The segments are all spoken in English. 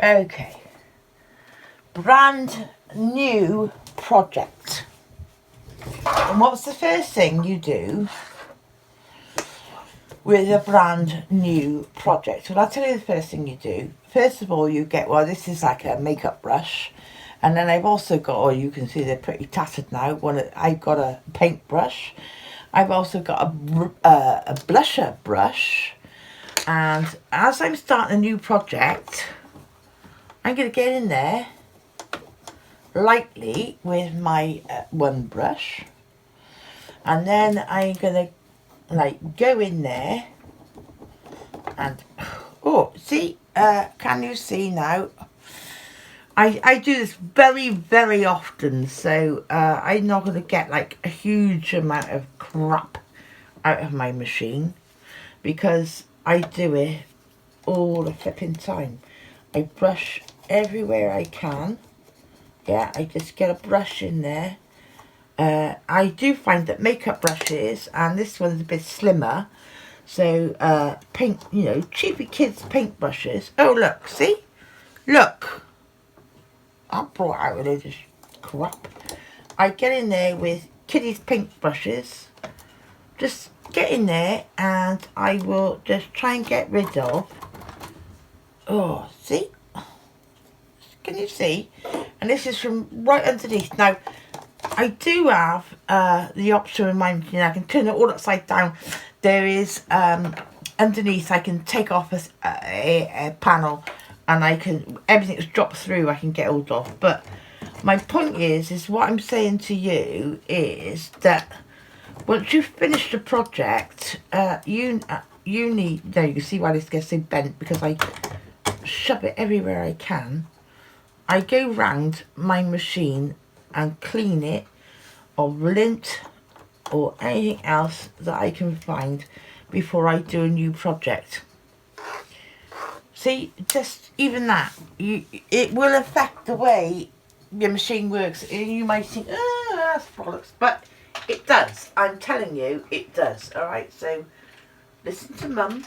Okay, brand new project. And what's the first thing you do with a brand new project? Well, I'll tell you the first thing you do. First of all, you get, well, this is like a makeup brush. And then I've also got, oh, you can see they're pretty tattered now. I've got a paintbrush. I've also got a blusher brush. And as I'm starting a new project, I'm going to get in there lightly with my one brush. And then I'm going to like go in there and, oh, see, can you see now? I do this very, very often, so I'm not going to get like a huge amount of crap out of my machine because I do it all the flipping time. I brush everywhere I can. Yeah, I just get a brush in there. I do find that makeup brushes, and this one's a bit slimmer, so paint, you know, cheapy kids paint brushes. Oh, look, see? Look. I brought out a load of crap. I get in there with kiddies paint brushes. Just get in there and I will just try and get rid of. Oh, see? Can you see? And this is from right underneath. Now, I do have the option in my machine. I can turn it all upside down. There is underneath. I can take off a panel, and I can everything that's dropped through. I can get hold of. But my point is what I'm saying to you is that once you've finished the project, you need. There you can see why this gets so bent because I shove it everywhere I can. I go round my machine and clean it of lint or anything else that I can find before I do a new project. See, just even that, it will affect the way your machine works. And you might think, oh, that's bollocks, but it does. I'm telling you, it does. All right, so listen to Mum.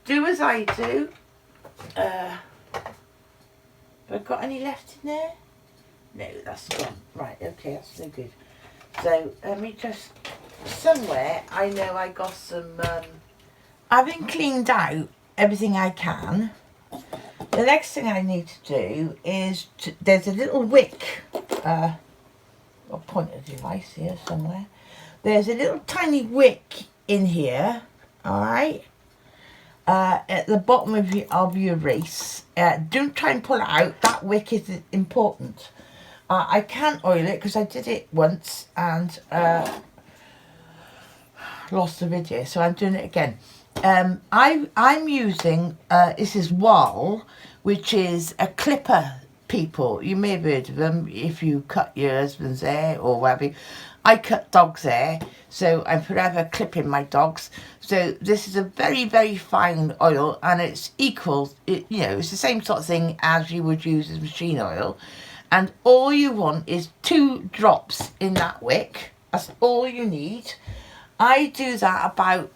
Do as I do. Have I got any left in there? No, that's gone. Right, okay, that's no good. So let me just, somewhere I know I got some, having cleaned out everything I can, the next thing I need to do is, there's a little wick, a pointer device here somewhere. There's a little tiny wick in here, alright? At the bottom of your race. Don't try and pull it out. That wick is important. I can't oil it because I did it once and lost the video, so I'm doing it again. I'm using this is Wahl, which is a clipper. People, you may have heard of them if you cut your husband's hair or whatever. I cut dogs' hair, so I'm forever clipping my dogs. So this is a very, very fine oil, and it's equal. You know, it's the same sort of thing as you would use as machine oil, and all you want is 2 drops in that wick. That's all you need. I do that about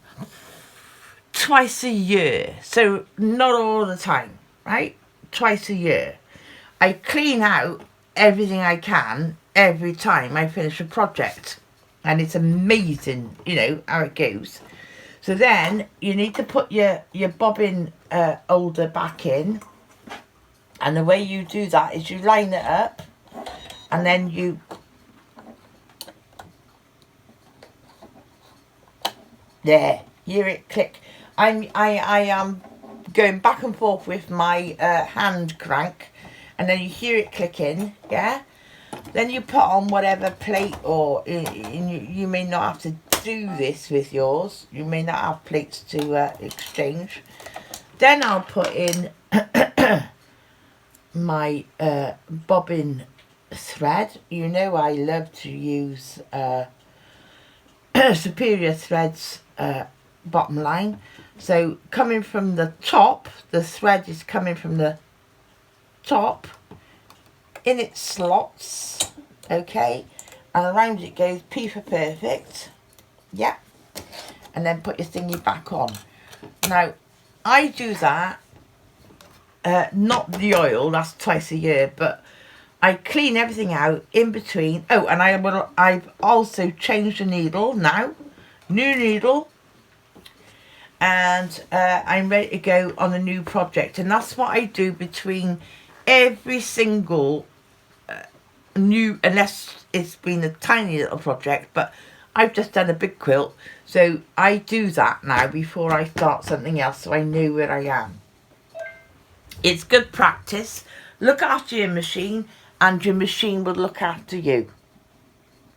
twice a year, so not all the time, right? Twice a year. I clean out everything I can every time I finish a project, and it's amazing, you know, how it goes. So then you need to put your bobbin holder back in, and the way you do that is you line it up, and then you there, hear it click. I am going back and forth with my hand crank, and then you hear it clicking, yeah? Then you put on whatever plate, or you may not have to do this with yours. You may not have plates to exchange. Then I'll put in my bobbin thread. You know I love to use Superior Threads bottom line. So coming from the top, the thread is coming from the top in its slots, okay, and around it goes P for perfect, yeah, and then put your thingy back on. Now I do that not the oil, that's twice a year, but I clean everything out in between. Oh, and I've also changed the needle now, new needle, and I'm ready to go on a new project. And that's what I do between every single new, unless it's been a tiny little project, but I've just done a big quilt, so I do that now before I start something else, so I know where I am. It's good practice. Look after your machine and your machine will look after you.